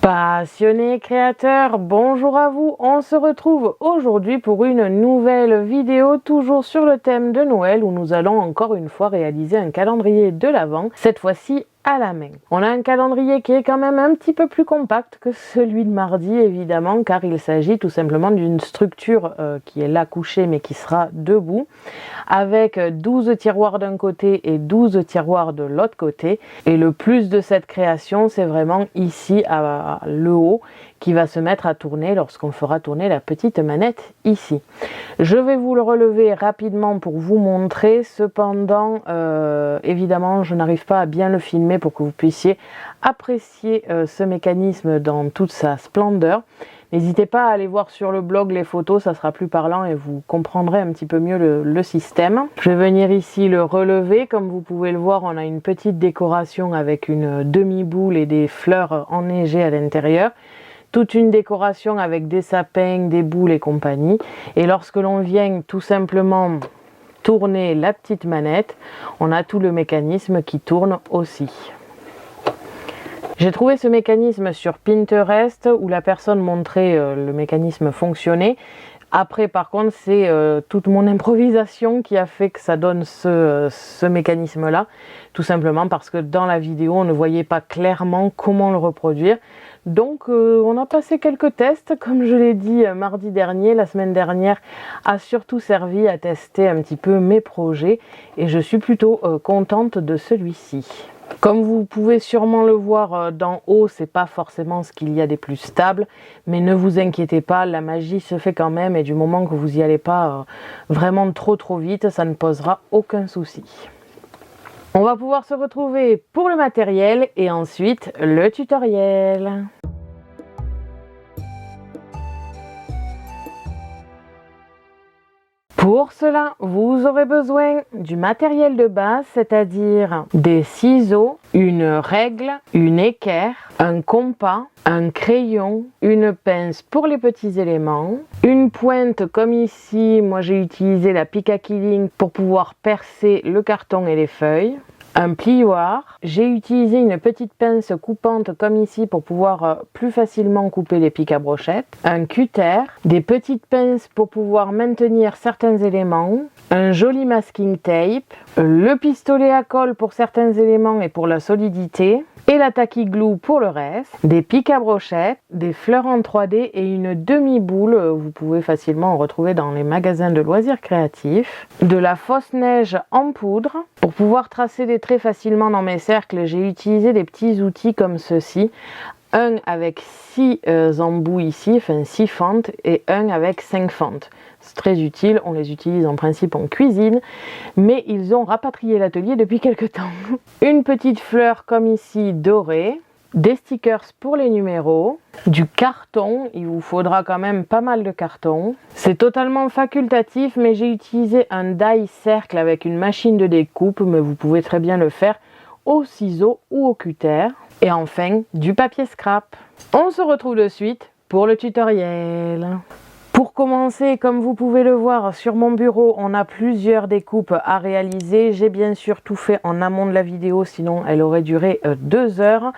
Passionnés créateurs, bonjour à vous, on se retrouve aujourd'hui pour une nouvelle vidéo toujours sur le thème de Noël où nous allons encore une fois réaliser un calendrier de l'Avent, cette fois-ci à la main. On a un calendrier qui est quand même un petit peu plus compact que celui de mardi évidemment car il s'agit tout simplement d'une structure qui est là couchée mais qui sera debout avec 12 tiroirs d'un côté et 12 tiroirs de l'autre côté et le plus de cette création c'est vraiment ici à le haut qui va se mettre à tourner lorsqu'on fera tourner la petite manette ici. Je vais vous le relever rapidement pour vous montrer, cependant évidemment je n'arrive pas à bien le filmer pour que vous puissiez apprécier ce mécanisme dans toute sa splendeur. N'hésitez pas à aller voir sur le blog les photos, ça sera plus parlant et vous comprendrez un petit peu mieux le système. Je vais venir ici le relever, comme vous pouvez le voir on a une petite décoration avec une demi-boule et des fleurs enneigées à l'intérieur. Toute une décoration avec des sapins, des boules et compagnie. Et lorsque l'on vient tout simplement tourner la petite manette, on a tout le mécanisme qui tourne aussi. J'ai trouvé ce mécanisme sur Pinterest où la personne montrait le mécanisme fonctionner. Après par contre c'est toute mon improvisation qui a fait que ça donne ce mécanisme là, tout simplement parce que dans la vidéo on ne voyait pas clairement comment le reproduire. Donc on a passé quelques tests, comme je l'ai dit mardi dernier, la semaine dernière a surtout servi à tester un petit peu mes projets et je suis plutôt contente de celui-ci. Comme vous pouvez sûrement le voir d'en haut, c'est pas forcément ce qu'il y a des plus stables, mais ne vous inquiétez pas, la magie se fait quand même et du moment que vous n'y allez pas vraiment trop vite, ça ne posera aucun souci. On va pouvoir se retrouver pour le matériel et ensuite le tutoriel. Pour cela, vous aurez besoin du matériel de base, c'est-à-dire des ciseaux, une règle, une équerre, un compas, un crayon, une pince pour les petits éléments, une pointe comme ici, moi j'ai utilisé la Picakiling pour pouvoir percer le carton et les feuilles, un plioir, j'ai utilisé une petite pince coupante comme ici pour pouvoir plus facilement couper les pics à brochette, un cutter, des petites pinces pour pouvoir maintenir certains éléments, un joli masking tape, le pistolet à colle pour certains éléments et pour la solidité, et la tacky glue pour le reste, des pics à brochette, des fleurs en 3D et une demi-boule, vous pouvez facilement en retrouver dans les magasins de loisirs créatifs, de la fausse neige en poudre. Pour pouvoir tracer des traits facilement dans mes cercles, j'ai utilisé des petits outils comme ceci, un avec 6 embouts ici, enfin 6 fentes, et un avec 5 fentes. C'est très utile, on les utilise en principe en cuisine, mais ils ont rapatrié l'atelier depuis quelques temps. Une petite fleur comme ici dorée, des stickers pour les numéros, du carton, il vous faudra quand même pas mal de carton. C'est totalement facultatif, mais j'ai utilisé un die cercle avec une machine de découpe, mais vous pouvez très bien le faire au ciseau ou au cutter. Et enfin, du papier scrap. On se retrouve de suite pour le tutoriel. Pour commencer, comme vous pouvez le voir sur mon bureau, on a plusieurs découpes à réaliser. J'ai bien sûr tout fait en amont de la vidéo, sinon elle aurait duré 2 heures.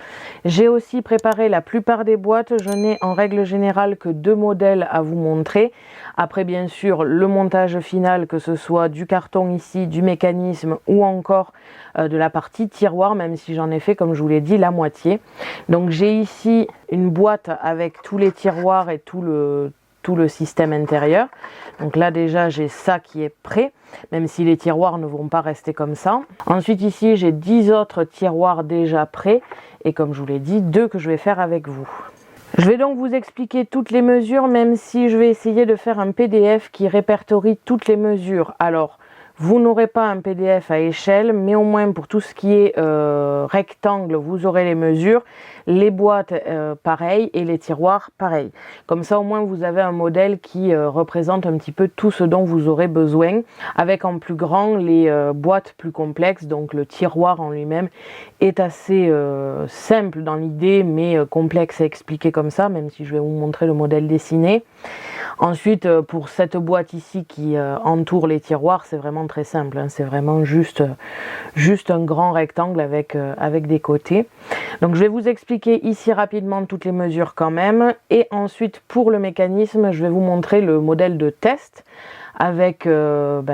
J'ai aussi préparé la plupart des boîtes. Je n'ai en règle générale que 2 modèles à vous montrer. Après bien sûr le montage final, que ce soit du carton ici, du mécanisme ou encore de la partie tiroir, même si j'en ai fait, comme je vous l'ai dit, la moitié. Donc j'ai ici une boîte avec tous les tiroirs et tout le système intérieur. Donc là déjà j'ai ça qui est prêt, même si les tiroirs ne vont pas rester comme ça. Ensuite ici j'ai 10 autres tiroirs déjà prêts et comme je vous l'ai dit, 2 que je vais faire avec vous. Je vais donc vous expliquer toutes les mesures, même si je vais essayer de faire un PDF qui répertorie toutes les mesures. Alors vous n'aurez pas un PDF à échelle, mais au moins pour tout ce qui est rectangle, vous aurez les mesures, les boîtes pareil et les tiroirs pareil. Comme ça au moins vous avez un modèle qui représente un petit peu tout ce dont vous aurez besoin, avec en plus grand les boîtes plus complexes, donc le tiroir en lui-même est assez simple dans l'idée, mais complexe à expliquer comme ça, même si je vais vous montrer le modèle dessiné. Ensuite, pour cette boîte ici qui entoure les tiroirs, c'est vraiment très simple, hein, c'est vraiment juste un grand rectangle avec des côtés. Donc je vais vous expliquer ici rapidement toutes les mesures quand même, et ensuite pour le mécanisme, je vais vous montrer le modèle de test avec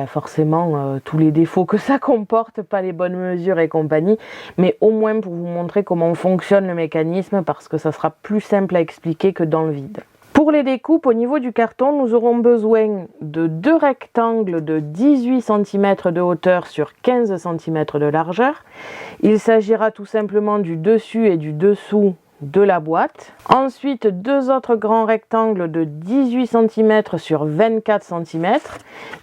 forcément tous les défauts que ça comporte, pas les bonnes mesures et compagnie, mais au moins pour vous montrer comment fonctionne le mécanisme, parce que ça sera plus simple à expliquer que dans le vide. Pour les découpes, au niveau du carton, nous aurons besoin de 2 rectangles de 18 cm de hauteur sur 15 cm de largeur. Il s'agira tout simplement du dessus et du dessous de la boîte. Ensuite, 2 autres grands rectangles de 18 cm sur 24 cm.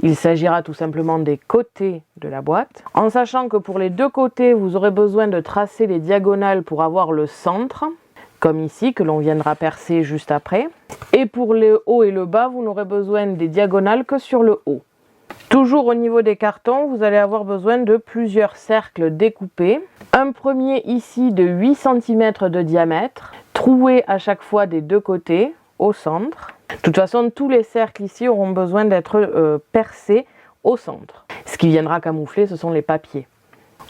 Il s'agira tout simplement des côtés de la boîte. En sachant que pour les 2 côtés, vous aurez besoin de tracer les diagonales pour avoir le centre, comme ici, que l'on viendra percer juste après. Et pour le haut et le bas, vous n'aurez besoin des diagonales que sur le haut. Toujours au niveau des cartons, vous allez avoir besoin de plusieurs cercles découpés. Un premier ici de 8 cm de diamètre, troué à chaque fois des 2 côtés, au centre. De toute façon, tous les cercles ici auront besoin d'être percés au centre. Ce qui viendra camoufler, ce sont les papiers.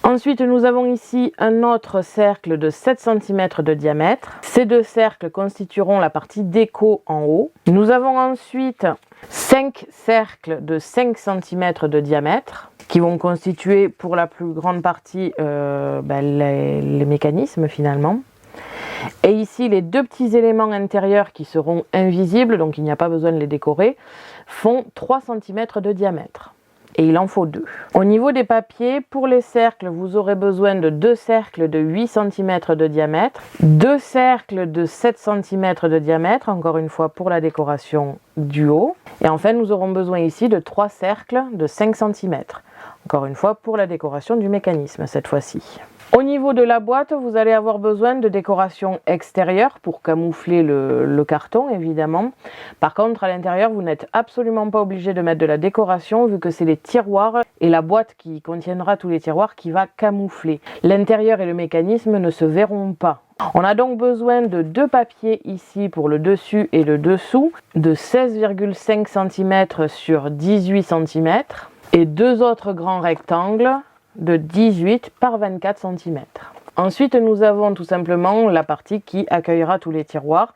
Ensuite, nous avons ici un autre cercle de 7 cm de diamètre. Ces 2 cercles constitueront la partie déco en haut. Nous avons ensuite 5 cercles de 5 cm de diamètre qui vont constituer pour la plus grande partie les mécanismes finalement. Et ici, les 2 petits éléments intérieurs qui seront invisibles, donc il n'y a pas besoin de les décorer, font 3 cm de diamètre. Et il en faut 2. Au niveau des papiers, pour les cercles, vous aurez besoin de 2 cercles de 8 cm de diamètre, 2 cercles de 7 cm de diamètre, encore une fois pour la décoration du haut. Et enfin, nous aurons besoin ici de 3 cercles de 5 cm, encore une fois pour la décoration du mécanisme cette fois-ci. Au niveau de la boîte, vous allez avoir besoin de décoration extérieure pour camoufler le carton, évidemment. Par contre, à l'intérieur, vous n'êtes absolument pas obligé de mettre de la décoration, vu que c'est les tiroirs et la boîte qui contiendra tous les tiroirs qui va camoufler. L'intérieur et le mécanisme ne se verront pas. On a donc besoin de 2 papiers ici pour le dessus et le dessous, de 16,5 cm sur 18 cm, et 2 autres grands rectangles de 18 par 24 cm. Ensuite, nous avons tout simplement la partie qui accueillera tous les tiroirs,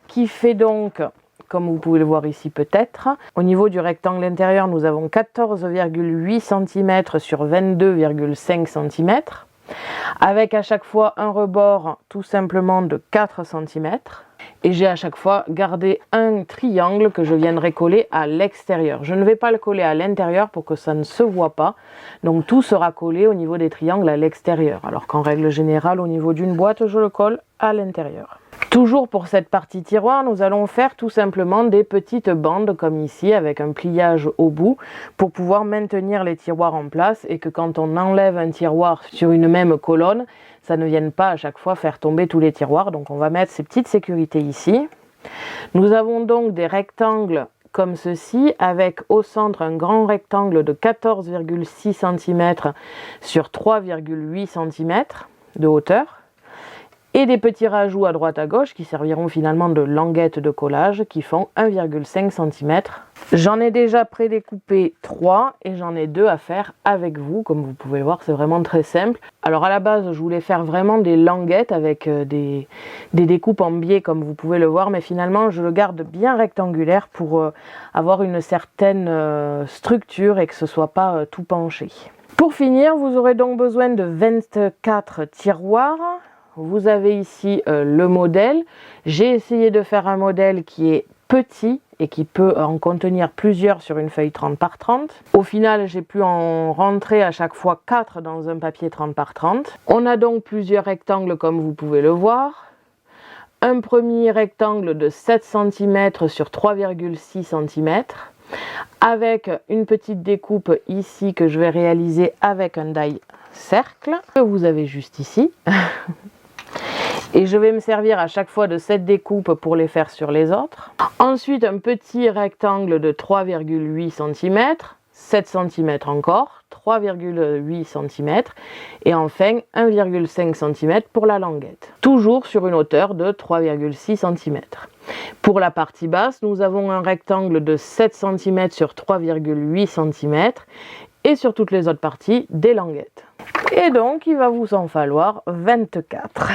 qui fait donc, comme vous pouvez le voir ici peut-être, au niveau du rectangle intérieur, nous avons 14,8 cm sur 22,5 cm, avec à chaque fois un rebord tout simplement de 4 cm. Et j'ai à chaque fois gardé un triangle que je viendrai coller à l'extérieur. Je ne vais pas le coller à l'intérieur pour que ça ne se voit pas. Donc tout sera collé au niveau des triangles à l'extérieur. Alors qu'en règle générale, au niveau d'une boîte, je le colle à l'intérieur. Toujours pour cette partie tiroir, nous allons faire tout simplement des petites bandes comme ici avec un pliage au bout pour pouvoir maintenir les tiroirs en place et que quand on enlève un tiroir sur une même colonne, ça ne vienne pas à chaque fois faire tomber tous les tiroirs. Donc on va mettre ces petites sécurités ici. Nous avons donc des rectangles comme ceci avec au centre un grand rectangle de 14,6 cm sur 3,8 cm de hauteur. Et des petits rajouts à droite à gauche qui serviront finalement de languettes de collage qui font 1,5 cm. J'en ai déjà prédécoupé 3 et j'en ai 2 à faire avec vous. Comme vous pouvez le voir, c'est vraiment très simple. Alors à la base, je voulais faire vraiment des languettes avec des découpes en biais comme vous pouvez le voir, mais finalement je le garde bien rectangulaire pour avoir une certaine structure et que ce ne soit pas tout penché. Pour finir, vous aurez donc besoin de 24 tiroirs. Vous avez ici le modèle. J'ai essayé de faire un modèle qui est petit et qui peut en contenir plusieurs sur une feuille 30 par 30. Au final, j'ai pu en rentrer à chaque fois 4 dans un papier 30 par 30. On a donc plusieurs rectangles comme vous pouvez le voir. Un premier rectangle de 7 cm sur 3,6 cm avec une petite découpe ici que je vais réaliser avec un die cercle que vous avez juste ici. Et je vais me servir à chaque fois de cette découpe pour les faire sur les autres. Ensuite, un petit rectangle de 3,8 cm, 7 cm encore, 3,8 cm et enfin 1,5 cm pour la languette. Toujours sur une hauteur de 3,6 cm. Pour la partie basse, nous avons un rectangle de 7 cm sur 3,8 cm et sur toutes les autres parties, des languettes. Et donc, il va vous en falloir 24.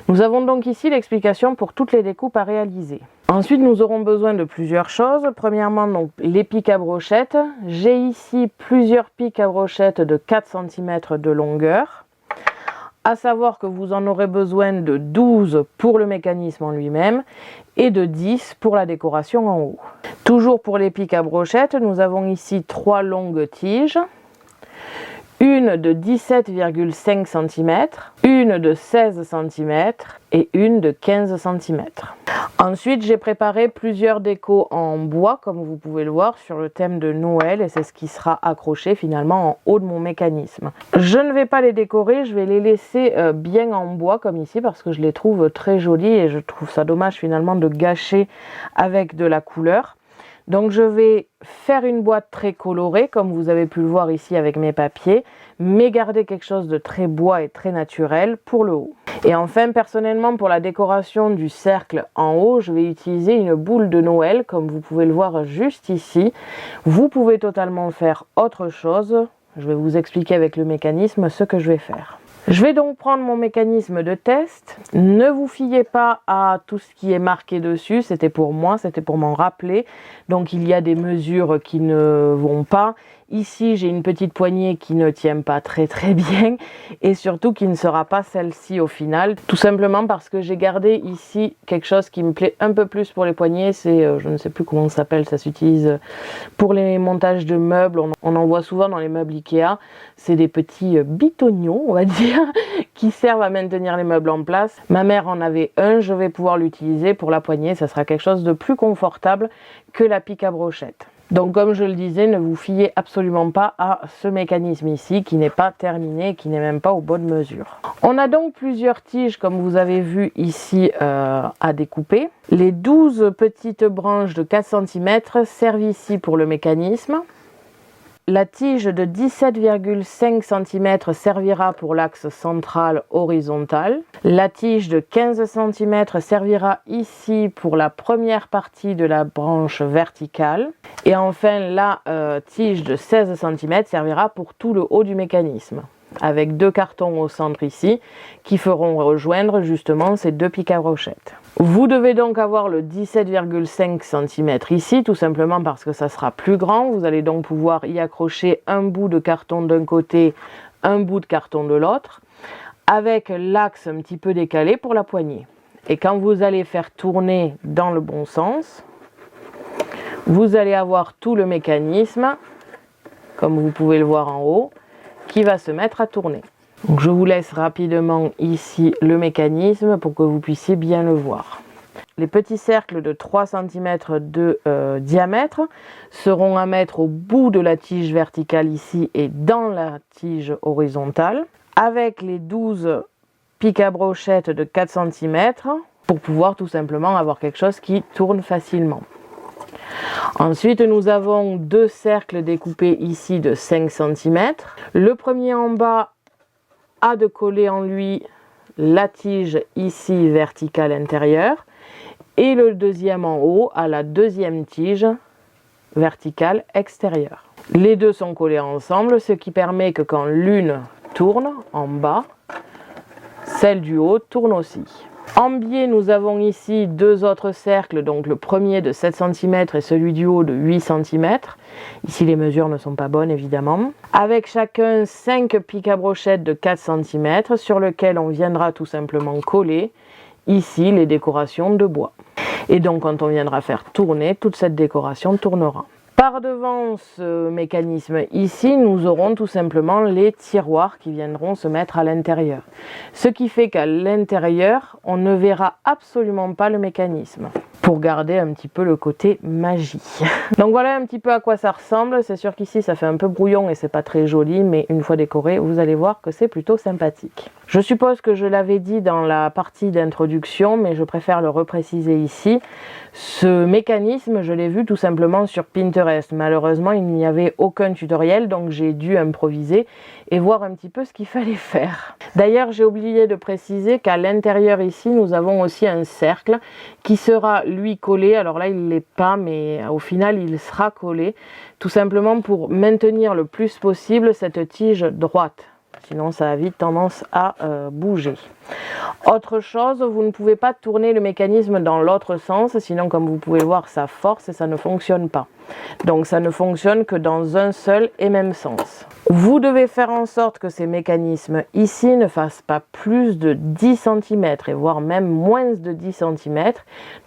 Nous avons donc ici l'explication pour toutes les découpes à réaliser. Ensuite, nous aurons besoin de plusieurs choses. Premièrement, donc, les pics à brochettes. J'ai ici plusieurs pics à brochettes de 4 cm de longueur. À savoir que vous en aurez besoin de 12 pour le mécanisme en lui-même et de 10 pour la décoration en haut. Toujours pour les pics à brochettes, nous avons ici 3 longues tiges. Une de 17,5 cm, une de 16 cm et une de 15 cm. Ensuite, j'ai préparé plusieurs décos en bois, comme vous pouvez le voir, sur le thème de Noël, et c'est ce qui sera accroché finalement en haut de mon mécanisme. Je ne vais pas les décorer, je vais les laisser bien en bois comme ici, parce que je les trouve très jolis et je trouve ça dommage finalement de gâcher avec de la couleur. Donc je vais faire une boîte très colorée, comme vous avez pu le voir ici avec mes papiers, mais garder quelque chose de très bois et très naturel pour le haut. Et enfin, personnellement, pour la décoration du cercle en haut, je vais utiliser une boule de Noël, comme vous pouvez le voir juste ici. Vous pouvez totalement faire autre chose. Je vais vous expliquer avec le mécanisme ce que je vais faire. Je vais donc prendre mon mécanisme de test. Ne vous fiez pas à tout ce qui est marqué dessus, c'était pour moi, c'était pour m'en rappeler. Donc il y a des mesures qui ne vont pas. Ici, j'ai une petite poignée qui ne tient pas très bien et surtout qui ne sera pas celle-ci au final. Tout simplement parce que j'ai gardé ici quelque chose qui me plaît un peu plus pour les poignées. C'est, je ne sais plus comment ça s'appelle, ça s'utilise pour les montages de meubles. On en voit souvent dans les meubles Ikea. C'est des petits bitognons, on va dire, qui servent à maintenir les meubles en place. Ma mère en avait un, je vais pouvoir l'utiliser pour la poignée. Ça sera quelque chose de plus confortable que la pique à brochette. Donc comme je le disais, ne vous fiez absolument pas à ce mécanisme ici qui n'est pas terminé, qui n'est même pas aux bonnes mesures. On a donc plusieurs tiges comme vous avez vu ici à découper. Les 12 petites branches de 4 cm servent ici pour le mécanisme. La tige de 17,5 cm servira pour l'axe central horizontal. La tige de 15 cm servira ici pour la première partie de la branche verticale. Et enfin, la tige de 16 cm servira pour tout le haut du mécanisme, avec 2 cartons au centre ici, qui feront rejoindre justement ces 2 pics à brochettes. Vous devez donc avoir le 17,5 cm ici, tout simplement parce que ça sera plus grand. Vous allez donc pouvoir y accrocher un bout de carton d'un côté, un bout de carton de l'autre, avec l'axe un petit peu décalé pour la poignée. Et quand vous allez faire tourner dans le bon sens, vous allez avoir tout le mécanisme, comme vous pouvez le voir en haut, qui va se mettre à tourner. Donc je vous laisse rapidement ici le mécanisme pour que vous puissiez bien le voir. Les petits cercles de 3 cm de diamètre seront à mettre au bout de la tige verticale ici et dans la tige horizontale, avec les 12 pics à brochettes de 4 cm pour pouvoir tout simplement avoir quelque chose qui tourne facilement. Ensuite, nous avons 2 cercles découpés ici de 5 cm. Le premier en bas a de coller en lui la tige ici verticale intérieure et le deuxième en haut a la deuxième tige verticale extérieure. Les deux sont collés ensemble, ce qui permet que quand l'une tourne en bas, celle du haut tourne aussi. En biais, nous avons ici 2 autres cercles, donc le premier de 7 cm et celui du haut de 8 cm. Ici, les mesures ne sont pas bonnes, évidemment. Avec chacun 5 pics à brochettes de 4 cm sur lequel on viendra tout simplement coller ici les décorations de bois. Et donc, quand on viendra faire tourner, toute cette décoration tournera. Par devant ce mécanisme ici, nous aurons tout simplement les tiroirs qui viendront se mettre à l'intérieur. Ce qui fait qu'à l'intérieur, on ne verra absolument pas le mécanisme, pour garder un petit peu le côté magie. Donc voilà un petit peu à quoi ça ressemble. C'est sûr qu'ici ça fait un peu brouillon et c'est pas très joli, mais une fois décoré, vous allez voir que c'est plutôt sympathique. Je suppose que je l'avais dit dans la partie d'introduction, mais je préfère le repréciser ici. Ce mécanisme, je l'ai vu tout simplement sur Pinterest. Malheureusement, il n'y avait aucun tutoriel, donc j'ai dû improviser et voir un petit peu ce qu'il fallait faire. D'ailleurs, j'ai oublié de préciser qu'à l'intérieur ici, nous avons aussi un cercle qui sera lui collé. Alors là, il ne l'est pas, mais au final, il sera collé, tout simplement pour maintenir le plus possible cette tige droite. sinon ça a vite tendance à bouger. Autre chose, vous ne pouvez pas tourner le mécanisme dans l'autre sens, sinon comme vous pouvez voir ça force et ça ne fonctionne pas. Donc ça ne fonctionne que dans un seul et même sens. Vous devez faire en sorte que ces mécanismes ici ne fassent pas plus de 10 cm et voire même moins de 10 cm.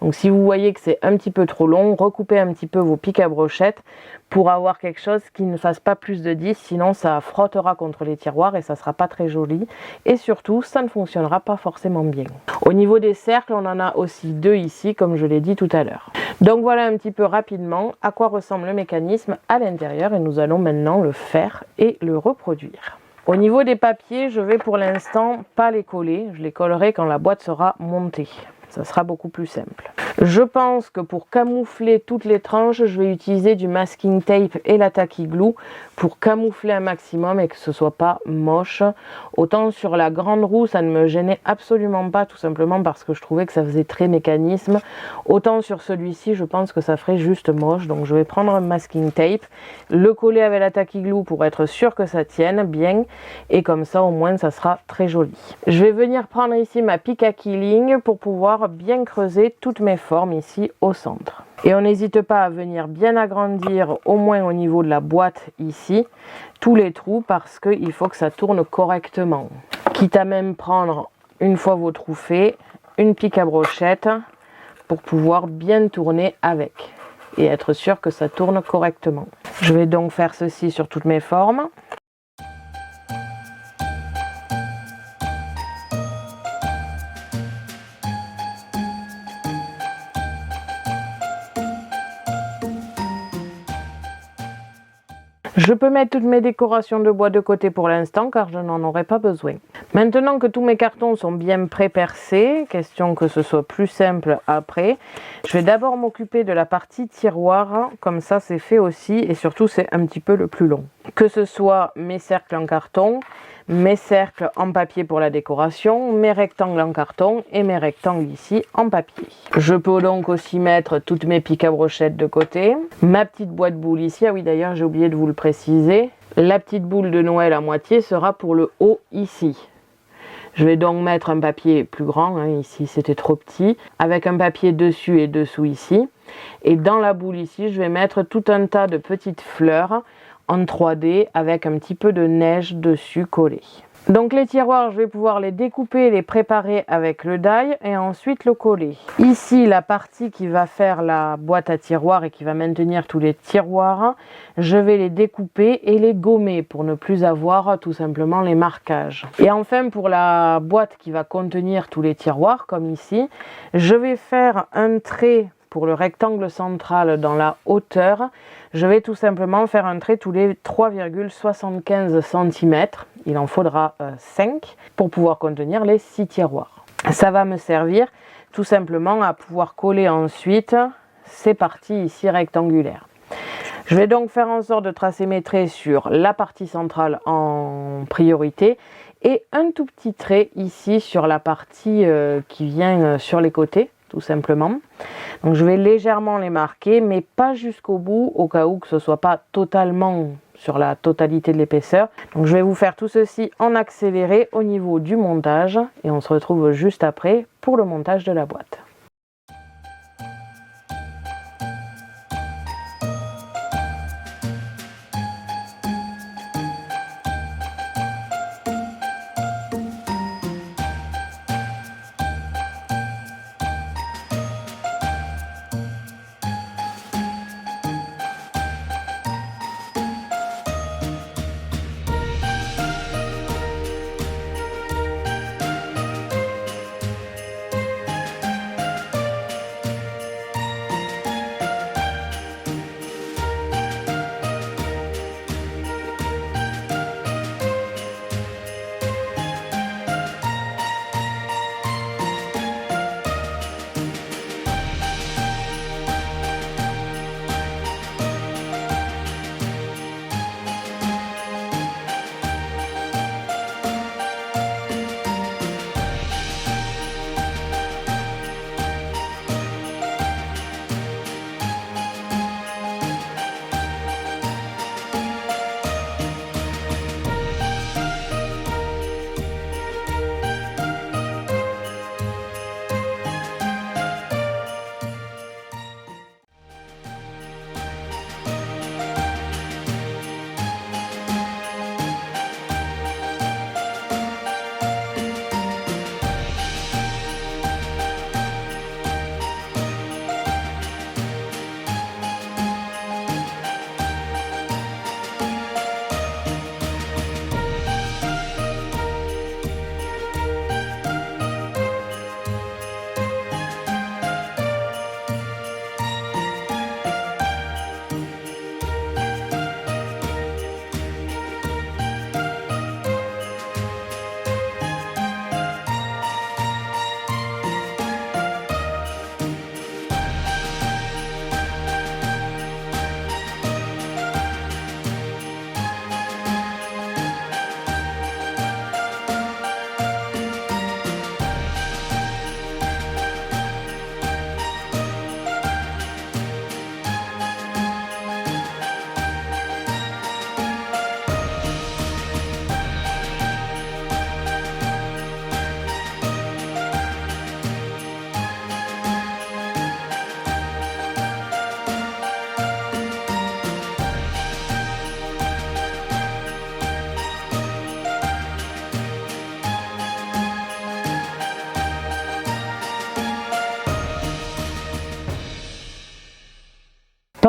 Donc si vous voyez que c'est un petit peu trop long, recoupez un petit peu vos pics à brochette pour avoir quelque chose qui ne fasse pas plus de 10, sinon ça frottera contre les tiroirs et ça sera pas très joli et surtout ça ne fonctionnera pas forcément bien. Au niveau des cercles, on en a aussi deux ici comme je l'ai dit tout à l'heure. Donc voilà un petit peu rapidement à quoi ressemble le mécanisme à l'intérieur et nous allons maintenant le faire et le reproduire. Au niveau des papiers, je vais pour l'instant pas les coller, je les collerai quand la boîte sera montée. Ça sera beaucoup plus simple. Je pense que pour camoufler toutes les tranches, je vais utiliser du masking tape et la tacky glue pour camoufler un maximum et que ce soit pas moche. Autant sur la grande roue, ça ne me gênait absolument pas, tout simplement parce que je trouvais que ça faisait très mécanisme. Autant sur celui-ci, je pense que ça ferait juste moche. Donc je vais prendre un masking tape, le coller avec la tacky glue pour être sûr que ça tienne bien. Et comme ça, au moins, ça sera très joli. Je vais venir prendre ici ma pick à killing pour pouvoir bien creuser toutes mes formes ici au centre. Et on n'hésite pas à venir bien agrandir au moins au niveau de la boîte ici tous les trous parce qu'il faut que ça tourne correctement. Quitte à même prendre, une fois vos trous faits, une pique à brochette pour pouvoir bien tourner avec et être sûr que ça tourne correctement. Je vais donc faire ceci sur toutes mes formes. Je peux mettre toutes mes décorations de bois de côté pour l'instant car je n'en aurai pas besoin. Maintenant que tous mes cartons sont bien pré-percés, question que ce soit plus simple après, je vais d'abord m'occuper de la partie tiroir, comme ça c'est fait aussi et surtout c'est un petit peu le plus long. Que ce soit mes cercles en carton, mes cercles en papier pour la décoration, mes rectangles en carton et mes rectangles ici en papier. Je peux donc aussi mettre toutes mes piques à brochettes de côté, ma petite boîte boule ici, ah oui d'ailleurs j'ai oublié de vous le préciser, la petite boule de Noël à moitié sera pour le haut ici. Je vais donc mettre un papier plus grand, hein, ici c'était trop petit, avec un papier dessus et dessous ici. Et dans la boule ici, je vais mettre tout un tas de petites fleurs en 3D avec un petit peu de neige dessus collé. Donc les tiroirs, je vais pouvoir les découper, les préparer avec le die et ensuite le coller. Ici, la partie qui va faire la boîte à tiroirs et qui va maintenir tous les tiroirs, je vais les découper et les gommer pour ne plus avoir tout simplement les marquages. Et enfin, pour la boîte qui va contenir tous les tiroirs, comme ici, je vais faire un trait pour le rectangle central dans la hauteur. Je vais tout simplement faire un trait tous les 3,75 cm. Il en faudra 5 pour pouvoir contenir les 6 tiroirs. Ça va me servir tout simplement à pouvoir coller ensuite ces parties ici rectangulaires. Je vais donc faire en sorte de tracer mes traits sur la partie centrale en priorité et un tout petit trait ici sur la partie qui vient sur les côtés, tout simplement. Donc je vais légèrement les marquer, mais pas jusqu'au bout, au cas où que ce ne soit pas totalement sur la totalité de l'épaisseur. Donc je vais vous faire tout ceci en accéléré au niveau du montage et on se retrouve juste après pour le montage de la boîte.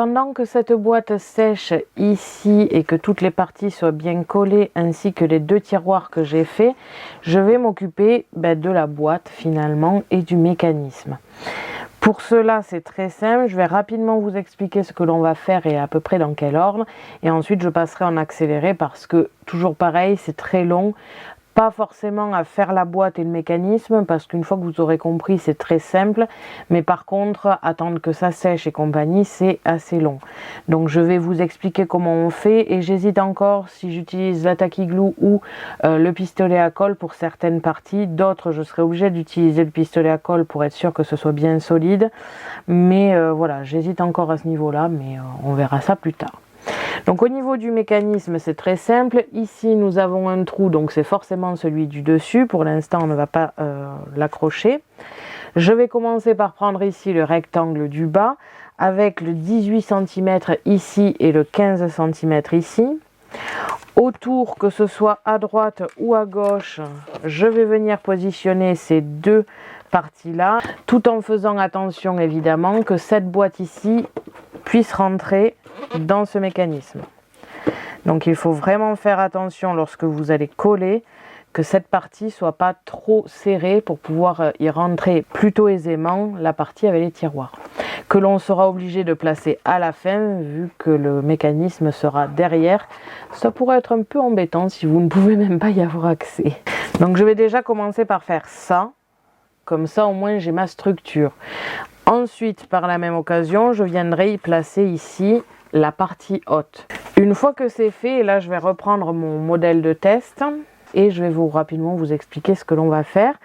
Pendant que cette boîte sèche ici et que toutes les parties soient bien collées ainsi que les 2 tiroirs que j'ai fait, je vais m'occuper de la boîte finalement et du mécanisme. Pour cela, c'est très simple, je vais rapidement vous expliquer ce que l'on va faire et à peu près dans quel ordre. Et ensuite, je passerai en accéléré parce que, toujours pareil, c'est très long. Pas forcément à faire la boîte et le mécanisme parce qu'une fois que vous aurez compris, c'est très simple. Mais par contre, attendre que ça sèche et compagnie, c'est assez long. Donc je vais vous expliquer comment on fait et j'hésite encore si j'utilise la Tacky Glue ou le pistolet à colle pour certaines parties. D'autres, je serai obligée d'utiliser le pistolet à colle pour être sûr que ce soit bien solide. Mais voilà, j'hésite encore à ce niveau-là, mais on verra ça plus tard. Donc au niveau du mécanisme, c'est très simple. Ici, nous avons un trou, donc c'est forcément celui du dessus. Pour l'instant, on ne va pas l'accrocher. Je vais commencer par prendre ici le rectangle du bas avec le 18 cm ici et le 15 cm ici. Autour, que ce soit à droite ou à gauche, je vais venir positionner ces 2 parties-là, tout en faisant attention évidemment que cette boîte ici puisse rentrer dans ce mécanisme. Donc il faut vraiment faire attention lorsque vous allez coller que cette partie soit pas trop serrée pour pouvoir y rentrer plutôt aisément la partie avec les tiroirs, que l'on sera obligé de placer à la fin vu que le mécanisme sera derrière. Ça pourrait être un peu embêtant si vous ne pouvez même pas y avoir accès. Donc je vais déjà commencer par faire ça, comme ça au moins j'ai ma structure. Ensuite, par la même occasion, je viendrai y placer ici la partie haute. Une fois que c'est fait, et là je vais reprendre mon modèle de test et je vais rapidement vous expliquer ce que l'on va faire.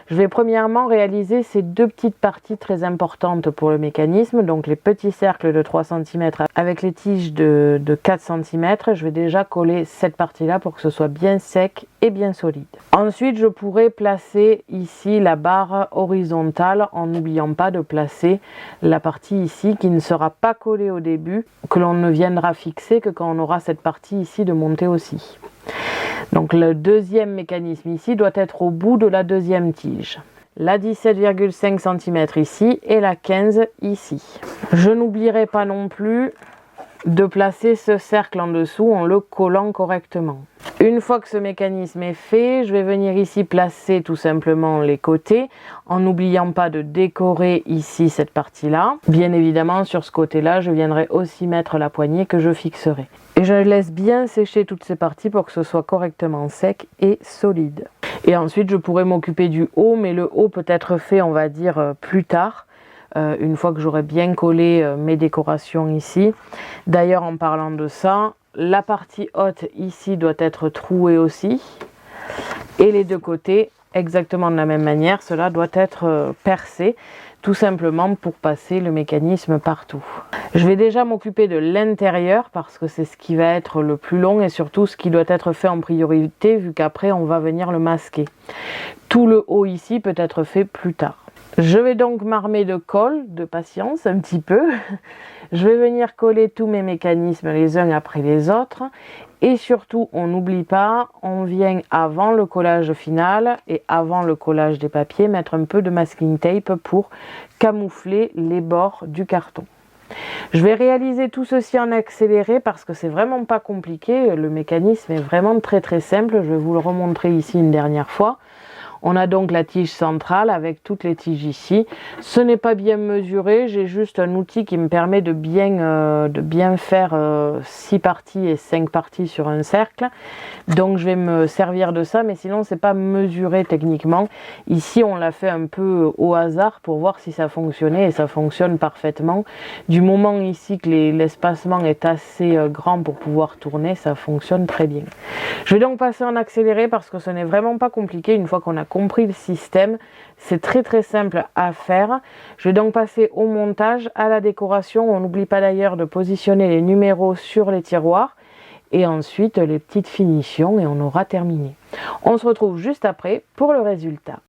Je vais premièrement réaliser ces 2 petites parties très importantes pour le mécanisme, donc les petits cercles de 3 cm avec les tiges de 4 cm. Je vais déjà coller cette partie-là pour que ce soit bien sec et bien solide. Ensuite, je pourrai placer ici la barre horizontale en n'oubliant pas de placer la partie ici qui ne sera pas collée au début, que l'on ne viendra fixer que quand on aura cette partie ici de monter aussi. Donc le deuxième mécanisme ici doit être au bout de la deuxième tige. La 17,5 cm ici et la 15 ici. Je n'oublierai pas non plus de placer ce cercle en dessous en le collant correctement. Une fois que ce mécanisme est fait, je vais venir ici placer tout simplement les côtés en n'oubliant pas de décorer ici cette partie-là. Bien évidemment, sur ce côté-là, je viendrai aussi mettre la poignée que je fixerai. Et je laisse bien sécher toutes ces parties pour que ce soit correctement sec et solide. Et ensuite, je pourrai m'occuper du haut, mais le haut peut être fait, on va dire, plus tard. Une fois que j'aurai bien collé mes décorations ici. D'ailleurs, en parlant de ça, la partie haute ici doit être trouée aussi. Et les 2 côtés, exactement de la même manière, cela doit être percé, tout simplement pour passer le mécanisme partout. Je vais déjà m'occuper de l'intérieur parce que c'est ce qui va être le plus long et surtout ce qui doit être fait en priorité vu qu'après on va venir le masquer. Tout le haut ici peut être fait plus tard. Je vais donc m'armer de colle, de patience un petit peu. Je vais venir coller tous mes mécanismes les uns après les autres. Et surtout, on n'oublie pas, on vient avant le collage final et avant le collage des papiers, mettre un peu de masking tape pour camoufler les bords du carton. Je vais réaliser tout ceci en accéléré parce que c'est vraiment pas compliqué. Le mécanisme est vraiment très simple. Je vais vous le remontrer ici une dernière fois. On a donc la tige centrale avec toutes les tiges ici. Ce n'est pas bien mesuré, j'ai juste un outil qui me permet de bien faire 6 parties et 5 parties sur un cercle. Donc je vais me servir de ça, mais sinon c'est pas mesuré techniquement. Ici on l'a fait un peu au hasard pour voir si ça fonctionnait et ça fonctionne parfaitement. Du moment ici que l'espacement est assez grand pour pouvoir tourner, ça fonctionne très bien. Je vais donc passer en accéléré parce que ce n'est vraiment pas compliqué une fois qu'on a compris le système. C'est très simple à faire. Je vais donc passer au montage, à la décoration. On n'oublie pas d'ailleurs de positionner les numéros sur les tiroirs. Et ensuite les petites finitions et on aura terminé. On se retrouve juste après pour le résultat.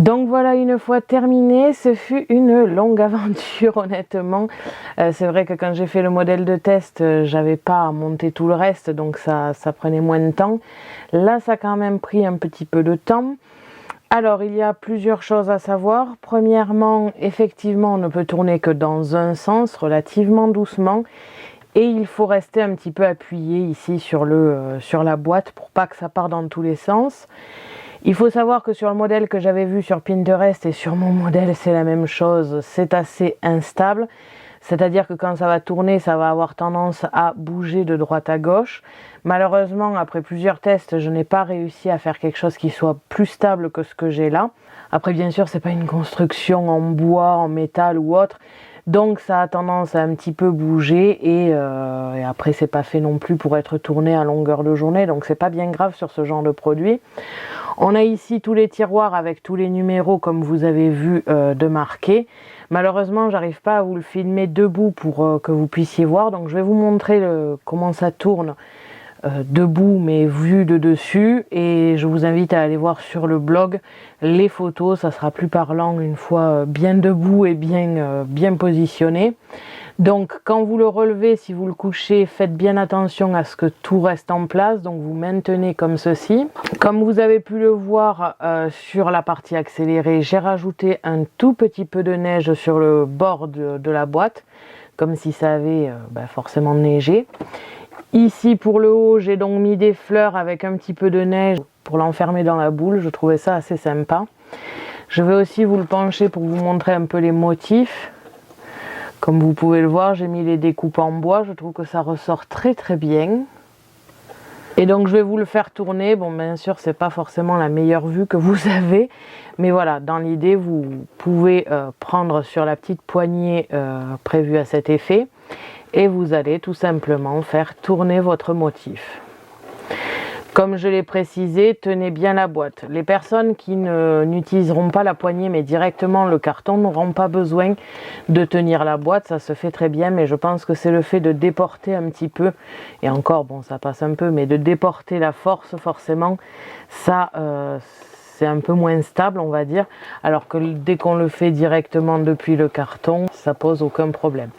Donc voilà, une fois terminé, ce fut une longue aventure honnêtement. C'est vrai que quand j'ai fait le modèle de test, j'avais pas à monter tout le reste, donc ça prenait moins de temps. Là, ça a quand même pris un petit peu de temps. Alors, il y a plusieurs choses à savoir. Premièrement, effectivement, on ne peut tourner que dans un sens, relativement doucement. Et il faut rester un petit peu appuyé ici sur la boîte pour pas que ça parte dans tous les sens. Il faut savoir que sur le modèle que j'avais vu sur Pinterest et sur mon modèle, c'est la même chose. C'est assez instable. C'est-à-dire que quand ça va tourner, ça va avoir tendance à bouger de droite à gauche. Malheureusement, après plusieurs tests, je n'ai pas réussi à faire quelque chose qui soit plus stable que ce que j'ai là. Après, bien sûr, c'est pas une construction en bois, en métal ou autre. Donc ça a tendance à un petit peu bouger et après c'est pas fait non plus pour être tourné à longueur de journée, donc c'est pas bien grave sur ce genre de produit. On a ici tous les tiroirs avec tous les numéros comme vous avez vu de marquer. Malheureusement j'arrive pas à vous le filmer debout pour que vous puissiez voir, donc je vais vous montrer comment ça tourne debout mais vu de dessus, et je vous invite à aller voir sur le blog les photos, ça sera plus parlant une fois bien debout et bien positionné. Donc quand vous le relevez, si vous le couchez, faites bien attention à ce que tout reste en place, donc vous maintenez comme ceci. Comme vous avez pu le voir sur la partie accélérée, j'ai rajouté un tout petit peu de neige sur le bord de la boîte, comme si ça avait forcément neigé. Ici pour le haut, j'ai donc mis des fleurs avec un petit peu de neige pour l'enfermer dans la boule, je trouvais ça assez sympa. Je vais aussi vous le pencher pour vous montrer un peu les motifs. Comme vous pouvez le voir, j'ai mis les découpes en bois, je trouve que ça ressort très très bien. Et donc je vais vous le faire tourner, bon bien sûr c'est pas forcément la meilleure vue que vous avez, mais voilà, dans l'idée vous pouvez prendre sur la petite poignée prévue à cet effet, et vous allez tout simplement faire tourner votre motif. Comme je l'ai précisé, tenez bien la boîte. Les personnes qui n'utiliseront pas la poignée mais directement le carton n'auront pas besoin de tenir la boîte, ça se fait très bien, mais je pense que c'est le fait de déporter un petit peu, et encore bon ça passe un peu, mais de déporter la force forcément, ça c'est un peu moins stable on va dire, alors que dès qu'on le fait directement depuis le carton, ça pose aucun problème.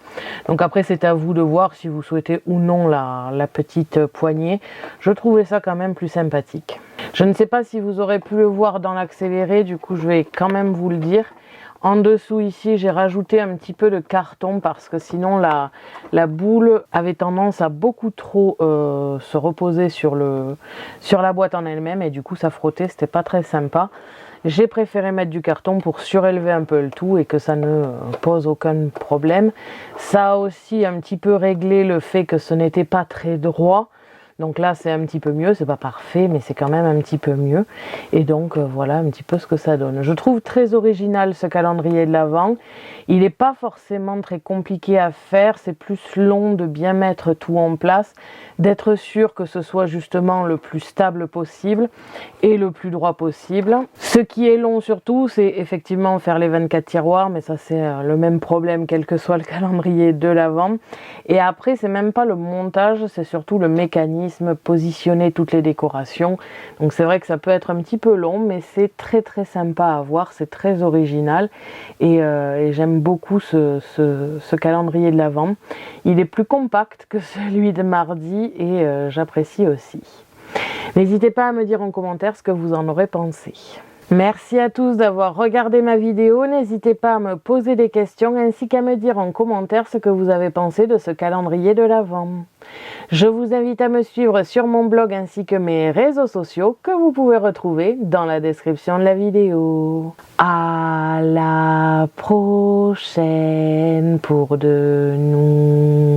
Donc après c'est à vous de voir si vous souhaitez ou non la petite poignée. Je trouvais ça quand même plus sympathique. Je ne sais pas si vous aurez pu le voir dans l'accéléré, du coup je vais quand même vous le dire. En dessous ici j'ai rajouté un petit peu de carton parce que sinon la boule avait tendance à beaucoup trop se reposer sur la boîte en elle-même, et du coup ça frottait, c'était pas très sympa. J'ai préféré mettre du carton pour surélever un peu le tout et que ça ne pose aucun problème. Ça a aussi un petit peu réglé le fait que ce n'était pas très droit. Donc là c'est un petit peu mieux, c'est pas parfait mais c'est quand même un petit peu mieux, et donc voilà un petit peu ce que ça donne. Je trouve très original ce calendrier de l'Avent. Il n'est pas forcément très compliqué à faire, c'est plus long de bien mettre tout en place, d'être sûr que ce soit justement le plus stable possible et le plus droit possible. Ce qui est long surtout, c'est effectivement faire les 24 tiroirs, mais ça c'est le même problème quel que soit le calendrier de l'Avent. Et après c'est même pas le montage, c'est surtout le mécanisme, positionner toutes les décorations. Donc c'est vrai que ça peut être un petit peu long, mais c'est très très sympa à voir, c'est très original, et j'aime beaucoup ce calendrier de l'Avent. Il est plus compact que celui de mardi et j'apprécie aussi. N'hésitez pas à me dire en commentaire ce que vous en aurez pensé. Merci à tous d'avoir regardé ma vidéo, n'hésitez pas à me poser des questions ainsi qu'à me dire en commentaire ce que vous avez pensé de ce calendrier de l'Avent. Je vous invite à me suivre sur mon blog ainsi que mes réseaux sociaux que vous pouvez retrouver dans la description de la vidéo. À la prochaine pour de nouveaux